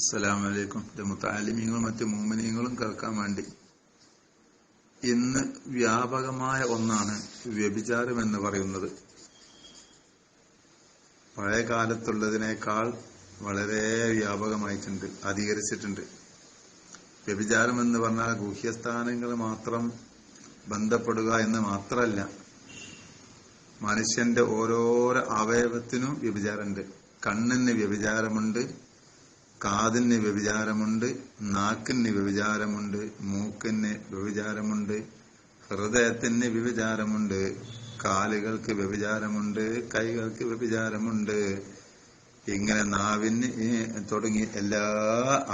അസ്സലാമു അലൈക്കും. മുതഅല്ലിമീങ്ങളും മറ്റു മുഅ്മിനീങ്ങളും കേൾക്കാൻ വേണ്ടി ഇന്ന് വ്യാപകമായ ഒന്നാണ് വ്യഭിചാരം എന്ന് പറയുന്നത്. പഴയ കാലത്തുള്ളതിനേക്കാൾ വളരെ വ്യാപകമായിട്ടുണ്ട്, അധികരിച്ചിട്ടുണ്ട്. വ്യഭിചാരം എന്ന് പറഞ്ഞാൽ ഗുഹ്യസ്ഥാനങ്ങൾ മാത്രം ബന്ധപ്പെടുക എന്ന് മാത്രമല്ല, മനുഷ്യന്റെ ഓരോരോ അവയവത്തിനും വ്യഭിചാരമുണ്ട്. കണ്ണിന് വ്യഭിചാരമുണ്ട്, കാതിന് വ്യഭിചാരമുണ്ട്, നാക്കിന് വ്യഭിചാരമുണ്ട്, മൂക്കിന് വ്യഭിചാരമുണ്ട്, ഹൃദയത്തിന് വ്യഭിചാരമുണ്ട്, കാലുകൾക്ക് വ്യഭിചാരമുണ്ട്, കൈകൾക്ക് വ്യഭിചാരമുണ്ട്. ഇങ്ങനെ നാവിന് തുടങ്ങി എല്ലാ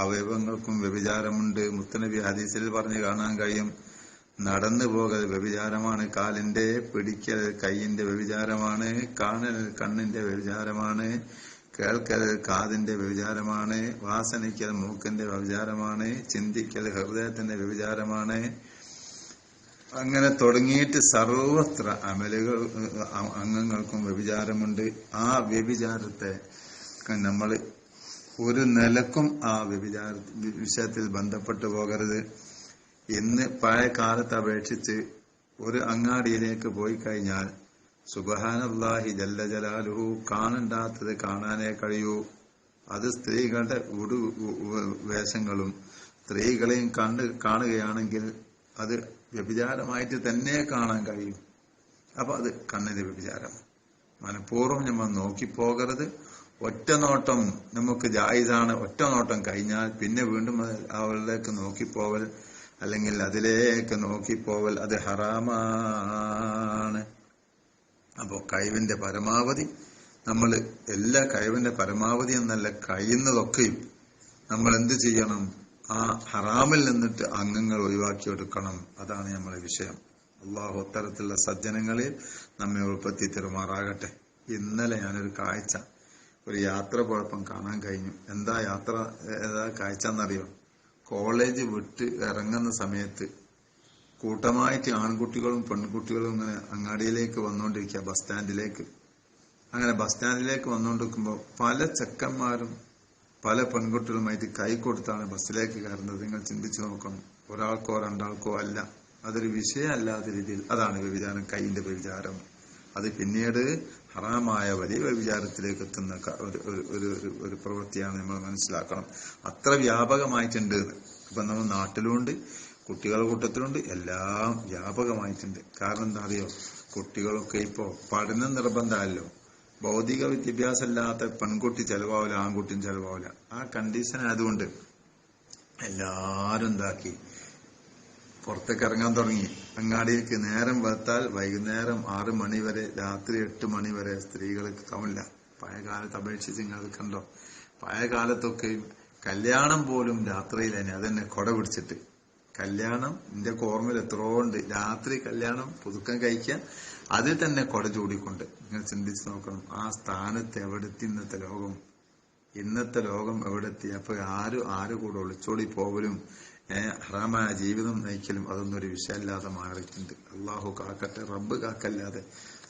അവയവങ്ങൾക്കും വ്യഭിചാരമുണ്ട്. മുത്തുനബി ഹദീസിൽ പറഞ്ഞ് കാണാൻ കഴിയും, നടന്നു പോകൽ വ്യഭിചാരമാണ്, കാലിന്റെ പിടിക്കൽ കൈയിന്റെ വ്യഭിചാരമാണ്, കാണൽ കണ്ണിന്റെ വ്യഭിചാരമാണ്, കേൾക്കൽ കാതിന്റെ വ്യഭിചാരമാണ്, വാസനിക്കൽ മൂക്കിന്റെ വ്യഭിചാരമാണ്, ചിന്തിക്കൽ ഹൃദയത്തിന്റെ വ്യഭിചാരമാണ്. അങ്ങനെ തുടങ്ങിയിട്ട് സർവത്ര അമലുകൾ അംഗങ്ങൾക്കും വ്യഭിചാരമുണ്ട്. ആ വ്യഭിചാരത്തെ നമ്മൾ ഒരു നിലക്കും ആ വ്യഭിചാര വിഷയത്തിൽ ബന്ധപ്പെട്ടു പോകരുത്. ഇന്ന് പഴയ കാലത്ത് അപേക്ഷിച്ച് ഒരു അങ്ങാടിയിലേക്ക് പോയി കഴിഞ്ഞാൽ സുബ്ഹാനല്ലാഹി ജല്ല ജലാലുഹു കാണണ്ടാത്തത് കാണാനേ കഴിയൂ. അത് സ്ത്രീകളുടെ വേഷങ്ങളും സ്ത്രീകളെയും കാണുകയാണെങ്കിൽ അത് വ്യഭിചാരമായിട്ട് തന്നെ കാണാൻ കഴിയും. അപ്പൊ അത് കണ്ണിന്റെ വ്യഭിചാരം. മനഃപൂർവ്വം നമ്മൾ നോക്കിപ്പോകരുത്. ഒറ്റ നോട്ടം നമുക്ക് ജായിസാണ്. ഒറ്റ നോട്ടം കഴിഞ്ഞാൽ പിന്നെ വീണ്ടും അവളിലേക്ക് നോക്കിപ്പോവൽ അല്ലെങ്കിൽ അതിലേക്ക് നോക്കിപ്പോവൽ അത് ഹറാമാണ്. അപ്പോ കഴിവിന്റെ പരമാവധി നമ്മൾ എല്ലാ കഴിവിന്റെ പരമാവധി എന്നല്ല, കഴിയുന്നതൊക്കെയും നമ്മൾ എന്ത് ചെയ്യണം? ആ ഹറാമിൽ നിന്നിട്ട് അംഗങ്ങൾ ഒഴിവാക്കിയെടുക്കണം. അതാണ് നമ്മളെ വിഷയം. അള്ളാഹു അത്തരത്തിലുള്ള സജ്ജനങ്ങളിൽ നമ്മെ ഉൾപ്പെടുത്തി തെരുമാറാകട്ടെ. ഇന്നലെ ഞാനൊരു കാഴ്ച, ഒരു യാത്ര പോയപ്പം കാണാൻ കഴിഞ്ഞു. എന്താ യാത്ര, ഏതാ കാഴ്ച എന്നറിയോ? കോളേജ് വിട്ട് ഇറങ്ങുന്ന സമയത്ത് കൂട്ടമായിട്ട് ആൺകുട്ടികളും പെൺകുട്ടികളും ഇങ്ങനെ അങ്ങാടിയിലേക്ക് വന്നുകൊണ്ടിരിക്കുക, ബസ് സ്റ്റാൻഡിലേക്ക്. അങ്ങനെ ബസ് സ്റ്റാൻഡിലേക്ക് വന്നുകൊണ്ടിരിക്കുമ്പോൾ പല ചെക്കന്മാരും പല പെൺകുട്ടികളുമായിട്ട് കൈ കൊടുത്താണ് ബസ്സിലേക്ക് കയറുന്നത്. നിങ്ങൾ ചിന്തിച്ചു നോക്കണം. ഒരാൾക്കോ രണ്ടാൾക്കോ അല്ല, അതൊരു വിഷയമല്ലാത്ത രീതിയിൽ. അതാണ് വ്യഭിചാരം, കൈയിന്റെ വ്യഭിചാരം. അത് പിന്നീട് ഹറാമായ വലിയ വ്യഭിചാരത്തിലേക്ക് എത്തുന്ന ഒരു പ്രവൃത്തിയാണ്. നമ്മൾ മനസ്സിലാക്കണം. അത്ര വ്യാപകമായിട്ടുണ്ട്. ഇപ്പൊ നമ്മൾ നാട്ടിലുണ്ട്, കുട്ടികളുടെ കൂട്ടത്തിലുണ്ട്, എല്ലാം വ്യാപകമായിട്ടുണ്ട്. കാരണം എന്താ അറിയോ? കുട്ടികളൊക്കെ ഇപ്പോ പഠനം നിർബന്ധമല്ലോ. ഭൗതിക വിദ്യാഭ്യാസം ഇല്ലാത്ത പെൺകുട്ടി ചെലവാവില്ല, ആൺകുട്ടിയും ചെലവാവില്ല. ആ കണ്ടീഷൻ ആയതുകൊണ്ട് എല്ലാരും എന്താക്കി, പുറത്തേക്ക് ഇറങ്ങാൻ തുടങ്ങി. അങ്ങാടിയിലേക്ക് നേരം വെത്താൽ വൈകുന്നേരം 6 മണി വരെ, രാത്രി 8 മണി വരെ സ്ത്രീകൾക്ക് കാവില്ല. പഴയ കാലത്ത് അപേക്ഷിച്ച് നിങ്ങൾ കണ്ടോ? പഴയ കാലത്തൊക്കെയും കല്യാണം പോലും രാത്രിയിൽ തന്നെ, അതന്നെ കൊട പിടിച്ചിട്ട് കല്യാണം. എന്റെ ഓർമ്മയിൽ എത്രയോ ഉണ്ട്. രാത്രി കല്യാണം പുതുക്കം കഴിക്കാൻ, അതിൽ തന്നെ കൊട ചൂടിക്കൊണ്ട്. നിങ്ങൾ ചിന്തിച്ച് നോക്കണം. ആ സ്ഥാനത്ത് എവിടെത്തി ഇന്നത്തെ ലോകം? ഇന്നത്തെ ലോകം എവിടെത്തി? അപ്പൊ ആര് കൂടെ ഒളിച്ചോടി പോവലും ഹറാമായ ജീവിതം നയിക്കലും അതൊന്നും ഒരു വിഷയമല്ലാതെ മാറിയിട്ടുണ്ട്. അള്ളാഹു കാക്കട്ടെ, റബ്ബ് കാക്കല്ലാതെ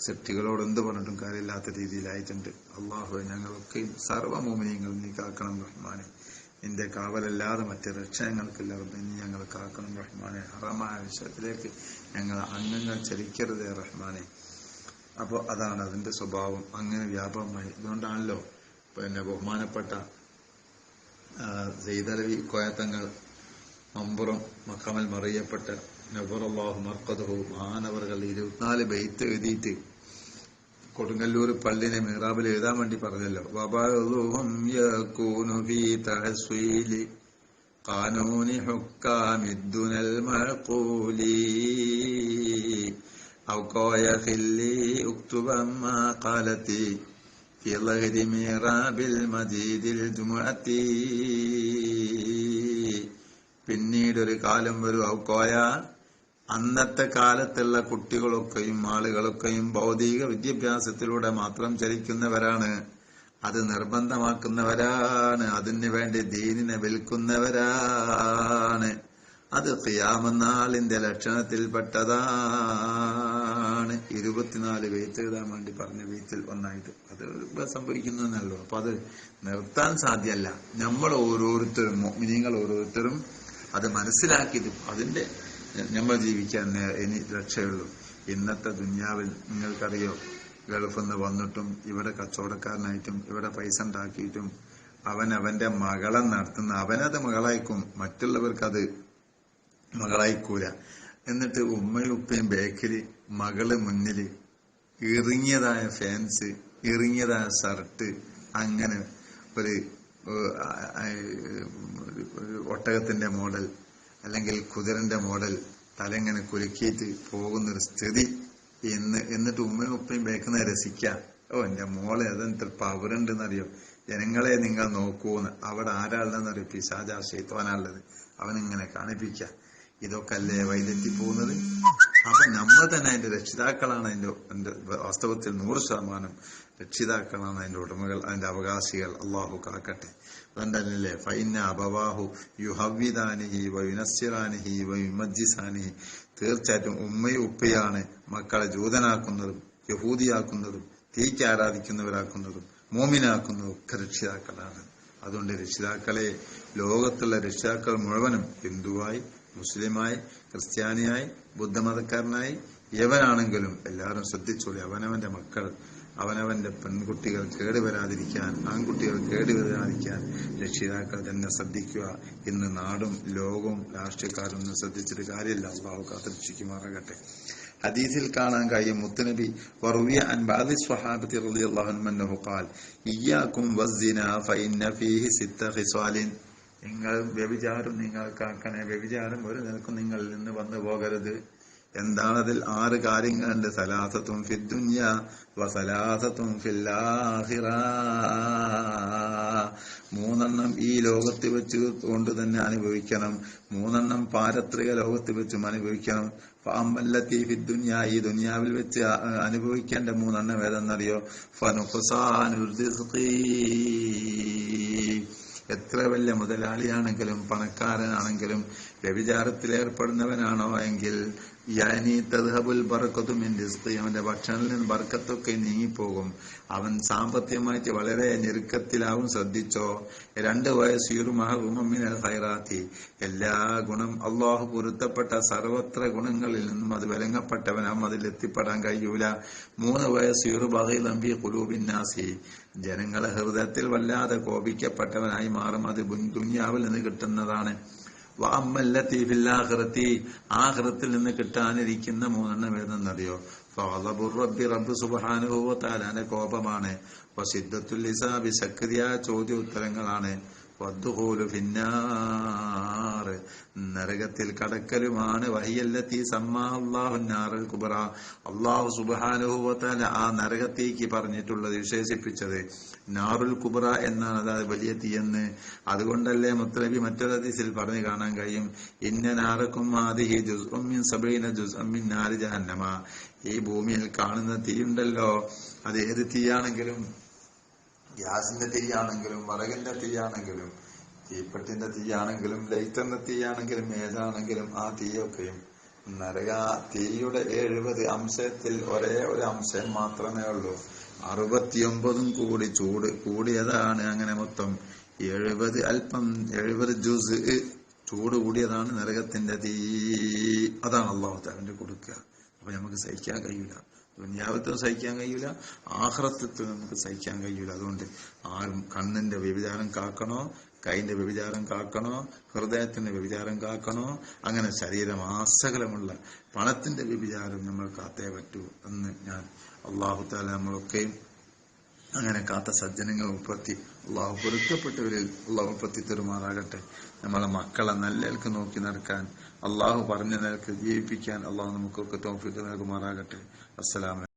സൃഷ്ടികളോട് എന്ത് പറഞ്ഞിട്ടും കാര്യമില്ലാത്ത രീതിയിലായിട്ടുണ്ട്. അള്ളാഹു ഞങ്ങളൊക്കെയും സർവ്വ മോമിനിയങ്ങളും നീ കാക്കണം റഹ്മാനെ. നിന്റെ കാവലല്ലാതെ മറ്റ് രക്ഷകൾക്കില്ല റബ്ബേ, നീ ഞങ്ങൾ കാക്കണം റഹ്മാനെ. ഹറാമായ വിഷയത്തിലേക്ക് ഞങ്ങൾ അംഗങ്ങൾ ചലിക്കരുതേ റഹ്മാനെ. അപ്പൊ അതാണ് അതിന്റെ സ്വഭാവം, അങ്ങനെ വ്യാപകമായി. അതുകൊണ്ടാണല്ലോ പിന്നെ ബഹുമാനപ്പെട്ട സെയ്ദലവി കോയത്തങ്ങൾ മമ്പുറം മഖാമിൽ മറിയപ്പെട്ട നവറല്ലാഹു മർഖദഹു മഹാനവറുകൾ 24 ബൈത്ത് എഴുതിയിട്ട് കൊടുങ്ങല്ലൂർ പള്ളിനെ മിഹ്റാബിൽ എഴുതാൻ വേണ്ടി പറഞ്ഞല്ലോ. വബഅദുഹും യകൂനു ഫീ തഹസ്വീലി ഖാനൂനി ഹുക്കാമിദ്ദുനൽ മഅഖൂലി ഔ ഖായ ഖില്ലി ഉക്തുബൻ മാ ഖാലതി ഫീ ളഹരി മിഹ്റാബിൽ മജീദിൽ ജുമുഅത്തി. പിന്നീടൊരു കാലം വരും, ഔക്കോയ, അന്നത്തെ കാലത്തുള്ള കുട്ടികളൊക്കെയും ആളുകളൊക്കെയും ഭൗതിക വിദ്യാഭ്യാസത്തിലൂടെ മാത്രം ചലിക്കുന്നവരാണ്. അത് നിർബന്ധമാക്കുന്നവരാണ്. അതിനു വേണ്ടി ദീനിനെ വിൽക്കുന്നവരാണ്. അത് ഖിയാമനാളിന്റെ ലക്ഷണത്തിൽപ്പെട്ടതാണ്. 24 ബൈത്ത് എഴുതാൻ വേണ്ടി പറഞ്ഞ ബൈത്തിൽ ഒന്നായിട്ട് അത് സംഭവിക്കുന്നതല്ലോ. അപ്പൊ അത് നിർത്താൻ സാധ്യമല്ല. നമ്മൾ ഓരോരുത്തരും മുഅ്മിനീങ്ങൾ ഓരോരുത്തരും അത് മനസ്സിലാക്കിയിട്ട് അതിന്റെ നമ്മൾ ജീവിക്കാൻ ഇനി രക്ഷയുള്ളൂ. ഇന്നത്തെ ദുനിയാവിൽ നിങ്ങൾക്കറിയോ, ഗൾഫിൽ നിന്ന് വന്നിട്ടും ഇവിടെ കച്ചവടക്കാരനായിട്ടും ഇവിടെ പൈസ ഉണ്ടാക്കിയിട്ടും അവന്റെ മകളെ നടത്തുന്ന അവനത് മകളായിക്കും, മറ്റുള്ളവർക്കത് മകളായിക്കൂല. എന്നിട്ട് ഉമ്മയും ഉപ്പയും ബേക്കില്, മകള് മുന്നില്, ഇറുങ്ങിയതായ ഫാൻസ്, ഇറുങ്ങിയതായ ഷർട്ട്, അങ്ങനെ ഒരു ഒട്ടകത്തിന്റെ മോഡൽ അല്ലെങ്കിൽ കുതിരന്റെ മോഡൽ തലങ്ങനെ കുലുക്കിയിട്ട് പോകുന്നൊരു സ്ഥിതി എന്നിട്ട് ഉമ്മയും ഉപ്പയും ബേക്കുന്ന രസിക്കാം. ഓ എന്റെ മോളെ അതെന്ത്ര പവറുണ്ടെന്നറിയോ, ജനങ്ങളെ നിങ്ങൾ നോക്കൂന്ന്. അവിടെ ആരാളുടെന്നറിയോ? പിശാചാ ശൈത്വാനാളുള്ളത്. അവനിങ്ങനെ കാണിപ്പിക്കാം. ഇതൊക്കെ അല്ലേ വൈദഗ്ധ്യം പോകുന്നത്. അപ്പൊ നമ്മൾ തന്നെ അതിന്റെ രക്ഷിതാക്കളാണ്. അതിന്റെ വാസ്തവത്തിൽ 100% രക്ഷിതാക്കളാണ് അതിന്റെ ഉടമകൾ, അതിന്റെ അവകാശികൾ. അള്ളാഹു കാക്കട്ടെ. അതുകൊണ്ടല്ലേ ഫൈന അബവാഹു യുഹവ്വിദാനിഹി വയുനസ്സിറാനിഹി വയുമജ്ജിസാനിഹി. തീർച്ചയായിട്ടും ഉമ്മയും ഉപ്പയാണ് മക്കളെ ജൂതനാക്കുന്നതും യഹൂദിയാക്കുന്നതും തീക്ക് ആരാധിക്കുന്നവരാക്കുന്നതും മോമിനാക്കുന്നതും ഒക്കെ രക്ഷിതാക്കളാണ്. അതുകൊണ്ട് രക്ഷിതാക്കളെ, ലോകത്തുള്ള രക്ഷിതാക്കൾ മുഴുവനും ഹിന്ദുവായി, മുസ്ലിമായി, ക്രിസ്ത്യാനിയായി, ബുദ്ധമതക്കാരനായി എവനാണെങ്കിലും എല്ലാവരും ശ്രദ്ധിച്ചോളി. അവനവന്റെ മക്കൾ, അവനവന്റെ പെൺകുട്ടികൾ കേടുവരാതിരിക്കാൻ, ആൺകുട്ടികൾ കേടുവരാതിരിക്കാൻ രക്ഷിതാക്കൾ തന്നെ ശ്രദ്ധിക്കുക. ഇന്ന് നാടും ലോകവും രാഷ്ട്രീയക്കാരും ശ്രദ്ധിച്ചിട്ട് കാര്യമില്ല. അള്ളാഹു കാത്തിരക്ഷിക്കുമാറാകട്ടെ. ഹദീസിൽ കാണാൻ കഴിയും മുത്തുനബി വറുവിയ അൻ ബഅദി സ്വഹാബത്തി റളിയല്ലാഹു അൻഹു ഖാൽ ഇയ്യാകും വസ്സിന ഫഇന്ന ഫീഹി സിത്ത ഖിസാലിൻ. നിങ്ങൾ വ്യഭിചാരം നിങ്ങൾക്കാക്കണേ. വ്യഭിചാരം ഒരു നിലക്കും നിങ്ങളിൽ നിന്ന് വന്നു പോകരുത്. എന്താണതിൽ? 6 കാര്യങ്ങളുണ്ട്. സലാസത്തും ഫിദ്ദുനിയ വസലാസത്തും ഫിൽ ആഖിറ. 3 ഈ ലോകത്ത് വെച്ച് കൊണ്ട് തന്നെ അനുഭവിക്കണം. 3 പാരത്രിക ലോകത്ത് വെച്ചും അനുഭവിക്കണം. ഫഅമ്മല്ലത്തി ഫിദ്ദുനിയ, ഈ ദുനിയാവിൽ വെച്ച് അനുഭവിക്കേണ്ട 3 ഏതെന്നറിയോ? ഫനുഖ്സാനുർ റിസ്ഖി. എത്ര വലിയ മുതലാളിയാണെങ്കിലും പണക്കാരനാണെങ്കിലും വ്യഭിചാരത്തിൽ ഏർപ്പെടുന്നവനാണോ എങ്കിൽ യാനി തദ്ഹബുൽ ബർക്കത്തു മിൻ റിസ്ഖി, അവന്റെ ഭക്ഷണത്തിൽ നിന്ന് ബർക്കത്തൊക്കെ നീങ്ങിപ്പോകും. അവൻ സാമ്പത്തികമായിട്ട് വളരെ ഞെരുക്കത്തിലാവും. ശ്രദ്ധിച്ചോ. 2 വയസ്സീറു മഹറൂമൻ മിനൽ ഖൈറാത്തി, എല്ലാ ഗുണം അള്ളാഹു പൊരുത്തപ്പെട്ട സർവത്ര ഗുണങ്ങളിൽ നിന്നും അത് വിലങ്ങപ്പെട്ടവനാവും, അതിൽ എത്തിപ്പെടാൻ കഴിയൂല. 3 വയസ്സീറു ബഗീലൻ ഫീ ഖുലൂബിൻ നാസി, ജനങ്ങളെ ഹൃദയത്തിൽ വല്ലാതെ കോപിക്കപ്പെട്ടവനായി മാറും. അത് ദുനിയാവിൽ നിന്ന് കിട്ടുന്നതാണ്. വഅമ്മല്ലത്തി ഫിൽ ആഖിറത്തി, ആഖിറത്തിൽ നിന്ന് കിട്ടാനിരിക്കുന്ന 3 ഏതെന്നറിയോ? ഫഗളബുർ റബ്ബി, റബ്ബ് സുബ്ഹാനഹു വ തആലയുടെ കോപമാണ്. വസിദ്ദത്തുൽ ഹിസാബി, ശക്തിയായ ചോദ്യോത്തരങ്ങളാണ്. വദ്ദുഖൂലു ഫിന്നാർ, നരകത്തിൽ കടക്കലുമാണ്. വഹിയല്ലത്തി സമ്മാ അല്ലാഹു നാറുൽ കുബ്ര, അല്ലാഹു സുബ്ഹാനഹു വ തആല ആ നരകത്തേക്ക് പറഞ്ഞിട്ടുള്ളത്, വിശേഷിപ്പിച്ചത് നാറുൽ കുബ്ര എന്നാണ്, അതായത് വലിയ തീയെന്ന്. അതുകൊണ്ടല്ലേ മുത്തനബി മറ്റൊരു ഹദീസിൽ പറഞ്ഞു കാണാൻ കഴിയും, ഇന്ന നാറക്കും ഹാദിഹി ജുസ്ഉം മിൻ 70 ജുസ്അൻ മിൻ നാരി ജഹന്നമ. ഈ ഭൂമിയിൽ കാണുന്ന തീയുണ്ടല്ലോ, അത് ഏത് തീയാണെങ്കിലും, ഗ്യാസിന്റെ തീയാണെങ്കിലും വിറകിന്റെ തീയാണെങ്കിലും തീപ്പെട്ടിന്റെ തീയാണെങ്കിലും ലൈറ്ററിന്റെ തീയാണെങ്കിലും ഏതാണെങ്കിലും ആ തീയൊക്കെയും നരക തീയുടെ 70 അംശത്തിൽ ഒരേ ഒരു അംശം മാത്രമേ ഉള്ളൂ. 69 കൂടി ചൂട് കൂടിയതാണ്. അങ്ങനെ മൊത്തം 70 ജുസ് ചൂട് കൂടിയതാണ് നരകത്തിന്റെ തീ. അതാണ് അല്ലാഹു തആല കൊടുക്കുക. അപ്പൊ നമുക്ക് സഹിക്കാൻ കഴിയില്ല. ദുനിയാവത്തിൽ സഹിക്കാൻ കഴിയൂല, ആഖിറത്തിൽ നമുക്ക് സഹിക്കാൻ കഴിയൂല. അതുകൊണ്ട് ആരും കണ്ണിന്റെ വ്യഭിചാരം കാക്കണോ, കൈന്റെ വ്യഭിചാരം കാക്കണോ, ഹൃദയത്തിന്റെ വ്യഭിചാരം കാക്കണോ, അങ്ങനെ ശരീരം ആസകലമുള്ള പണത്തിന്റെ വ്യഭിചാരം നമ്മൾ കാത്തേ പറ്റൂ എന്ന് ഞാൻ അല്ലാഹു തആല നമ്മളൊക്കെയും അങ്ങനെ കാത്ത സജ്ജനങ്ങൾ ഉൾപ്പെടുത്തി അള്ളാഹു പൊരുത്തപ്പെട്ടവരിൽ അള്ളാഹു ഉൾപ്പെടുത്തി തെരുമാറാകട്ടെ. നമ്മളെ മക്കളെ നല്ലൽക്ക് നോക്കി നടക്കാൻ, അള്ളാഹു പറഞ്ഞ നിലക്ക് ജീവിപ്പിക്കാൻ അള്ളാഹു നമുക്കൊക്കെ തൗഫീഖ് നൽകുമാറാകട്ടെ. അസ്സലാമു